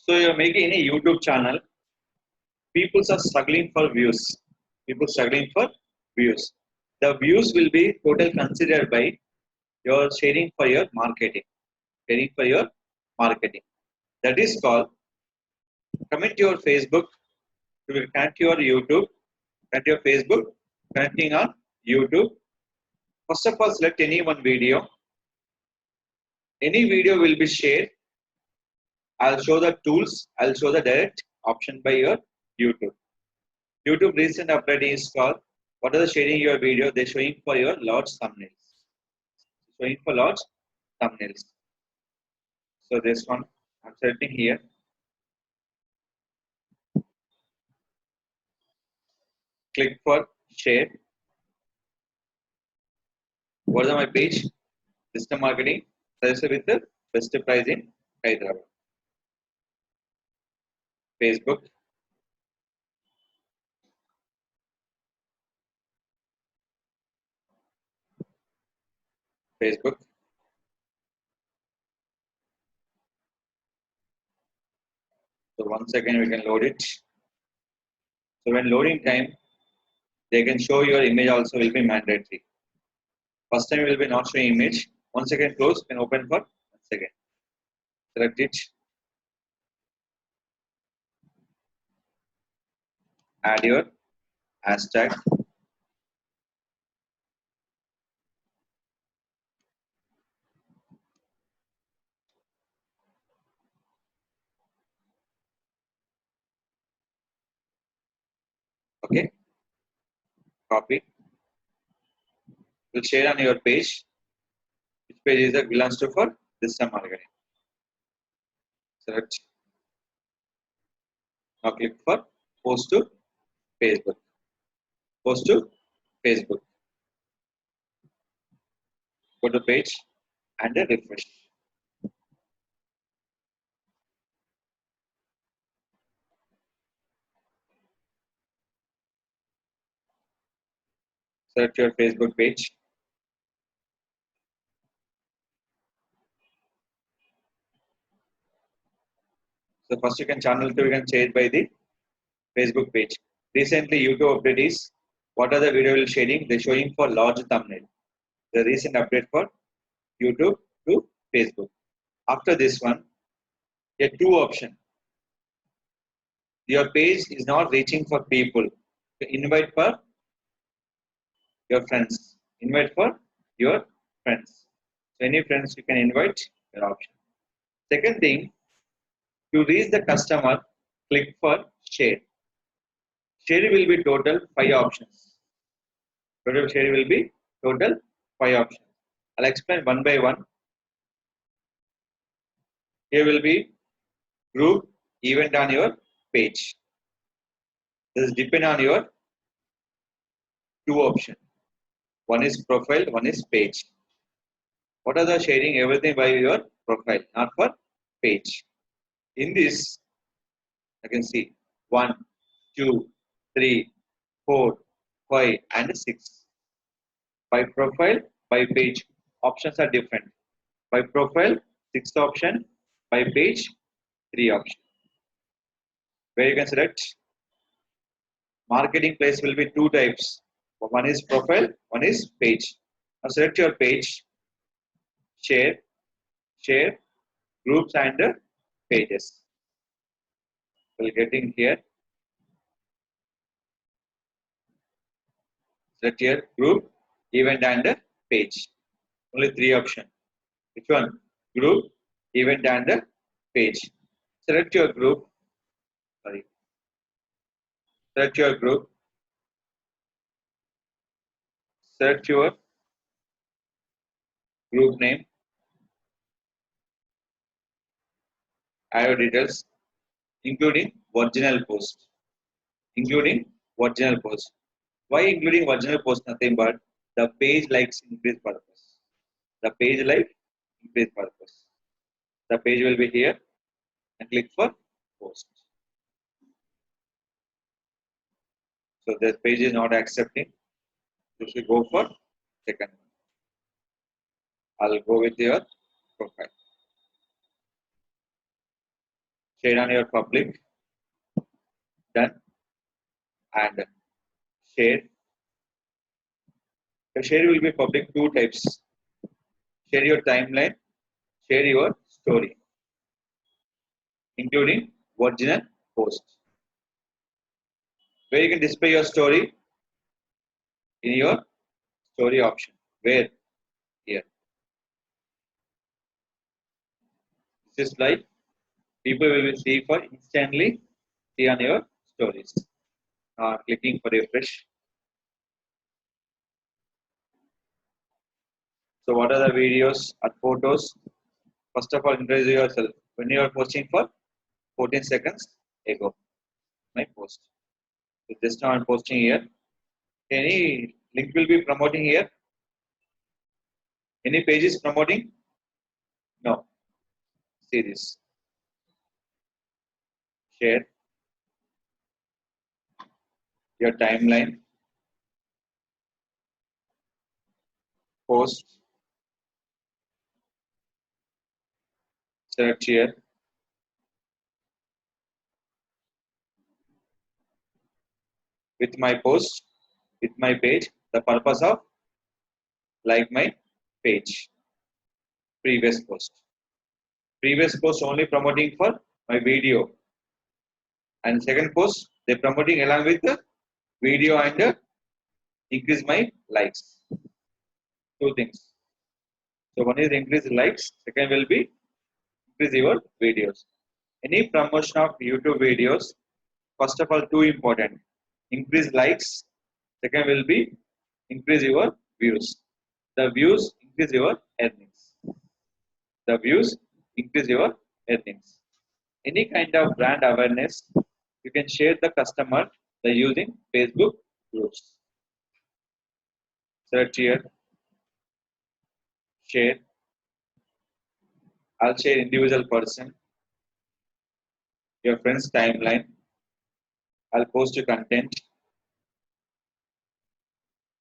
So you're making a YouTube channel. People are struggling for views. People struggling for views. The views will be total considered by your sharing for your marketing. Sharing for your marketing. That is called comment to your Facebook. You will connect your YouTube, connect your Facebook, connecting on YouTube. First of all, select any one video. Any video will be shared. I'll show the tools. I'll show the direct option by your YouTube. YouTube recent update is called what are the sharing your video? They're showing for your large thumbnails. Showing for large thumbnails. So this one I'm selecting here. Click for share. What is my page? System marketing. Register with the best price in Hyderabad. Facebook. Facebook. So 1 second we can load it. So when loading time, they can show your image also will be mandatory. First time will be not showing image. 1 second close and open for 1 second. Select it. Add your hashtag. Okay. Copy. Will share on your page. Which page is that belongs to for this time marketing. Select. Now click for post to Facebook. Post to Facebook. Go to page and refresh. Select your Facebook page. So first you can channel to you can change by the Facebook page. Recently YouTube update is what are the video sharing? They're showing for large thumbnail. The recent update for YouTube to Facebook. After this one, a two option. Your page is not reaching for people. Invite for your friends. Invite for your friends. So any friends you can invite your option. Second thing, to reach the customer, click for share. Share will be total 5 options. Total share will be total 5 options. I'll explain one by one. Here will be group event on your page. This depend on your two options. One is profile, one is page. What are the sharing? Everything by your profile, not for page. In this, I can see 1, 2, 3, 4, 5, and 6. By profile, by page, options are different. By profile, 6th option. By page, 3 option. Where you can select marketing place will be 2 types. One is profile, one is page. Now select your page, share, groups and pages. We'll get in here. Select here group, event and page. Only 3 options. Which one? Group, event and page. Select your group. Sorry. Select your group. Select your group name. Add your details, including original post. Including original post. Why including original post? Nothing but the page likes increase purpose. The page like increase purpose. The page will be here and click for post. So this page is not accepting. You should go for second one. I'll go with your profile. Share on your public. Done. And share. The share will be public two types. Share your timeline. Share your story, including original post. Where you can display your story in your story option. Where? Here. This is like people will see for instantly see on your stories. Clicking for refresh. So what are the videos and photos? First of all, introduce yourself. When you are posting for 14 seconds ago, my post. So just now I'm posting here. Any link will be promoting here. Any pages promoting? No. See this. Share your timeline. Post. Select here. With my post, with my page, the purpose of like my page. Previous post. Previous post only promoting for my video. And second post, they promoting along with the video and increase my likes. Two things. So one is increase likes, second will be increase your videos. Any promotion of YouTube videos, first of all, two important. Increase likes, second will be increase your views. The views increase your earnings. The views increase your earnings. Any kind of brand awareness, you can share the customer by using Facebook groups. Search here, share. I'll share individual person, your friend's timeline. I'll post your content.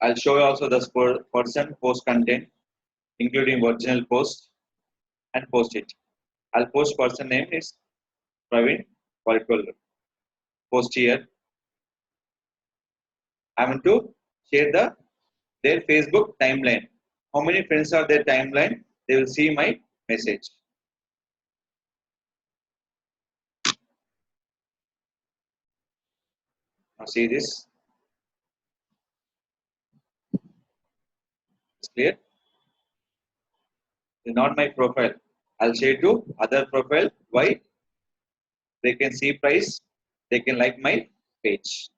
I'll show you also the person post content, including original post, and post it. I'll post person name is Praveen Particular. Post here. I want to share their Facebook timeline. How many friends are their timeline? They will see my message. Now see this. It's clear. It's not my profile. I'll share to other profile. Why? They can see price. They can like my page.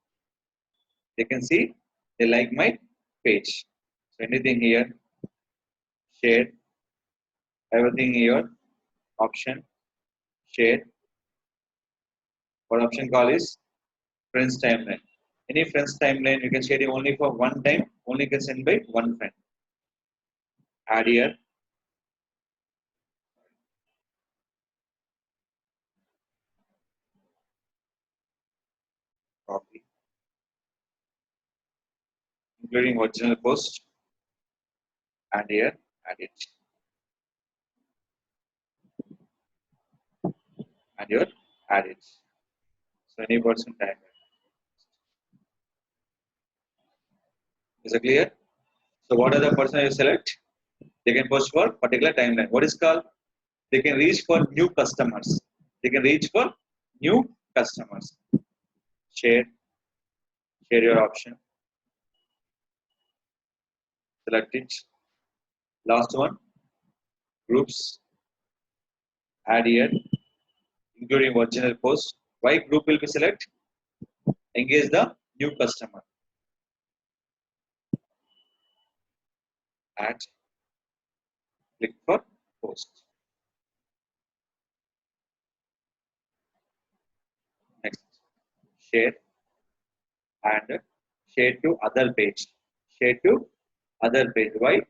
They can see they like my page. So anything here, share, everything here, option, share. What option call is friends timeline. Any friends timeline you can share it only for one time, only can send by one friend. Add here, copy, including original post, and here, add it, and here, add it. So any person timeline. Is it clear? So what are the person you select? They can post for particular timeline. What is called? They can reach for new customers. They can reach for new customers. Share, share your option. Select it. Last one, groups. Add here, including original post. Why group will be select? Engage the new customer. Add, click for post. Next, share and share to other page. Share to other page. Why?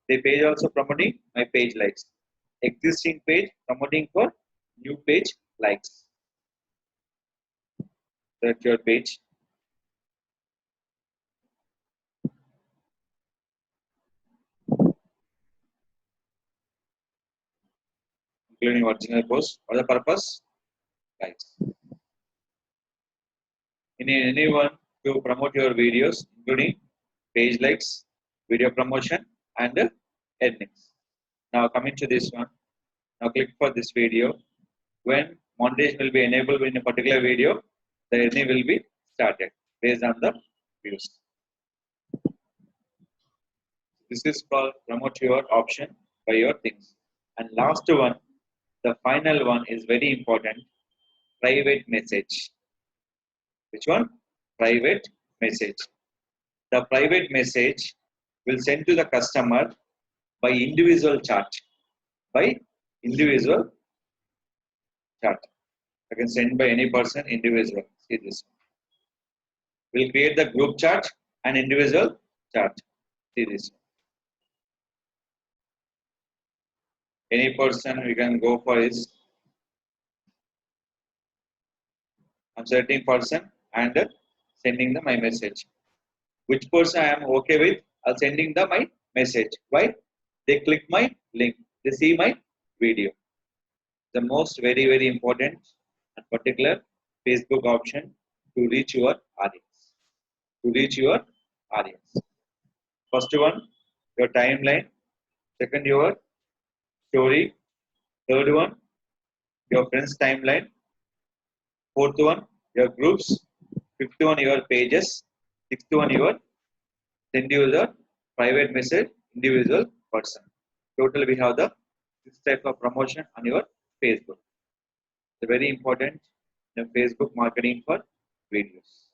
The page also promoting my page likes. Existing page promoting for new page likes. Select your page. Including original post. For the purpose, likes. Anyone to promote your videos, including page likes, video promotion, and earnings. Now coming to this one. Now click for this video. When monetization will be enabled in a particular video, the earning will be started based on the views. This is called promote your option by your things. And last one, the final one is very important. Private message. Which one? Private message. The private message will send to the customer by individual chat. By individual chat. I can send by any person individual. See this. We'll create the group chat and individual chat. See this. Any person we can go for is I'm selecting person and sending the my message. Which person I am okay with, I'll sending the my message. Why? They click my link. They see my video. The most very important and particular Facebook option to reach your audience. To reach your audience. First one, your timeline. Second, your story. Third one, your friends timeline. Fourth one, your groups. Fifth one, your pages. Sixth one, your send you the private message individual person. Total we have the this type of promotion on your Facebook. It's very important in Facebook marketing for videos.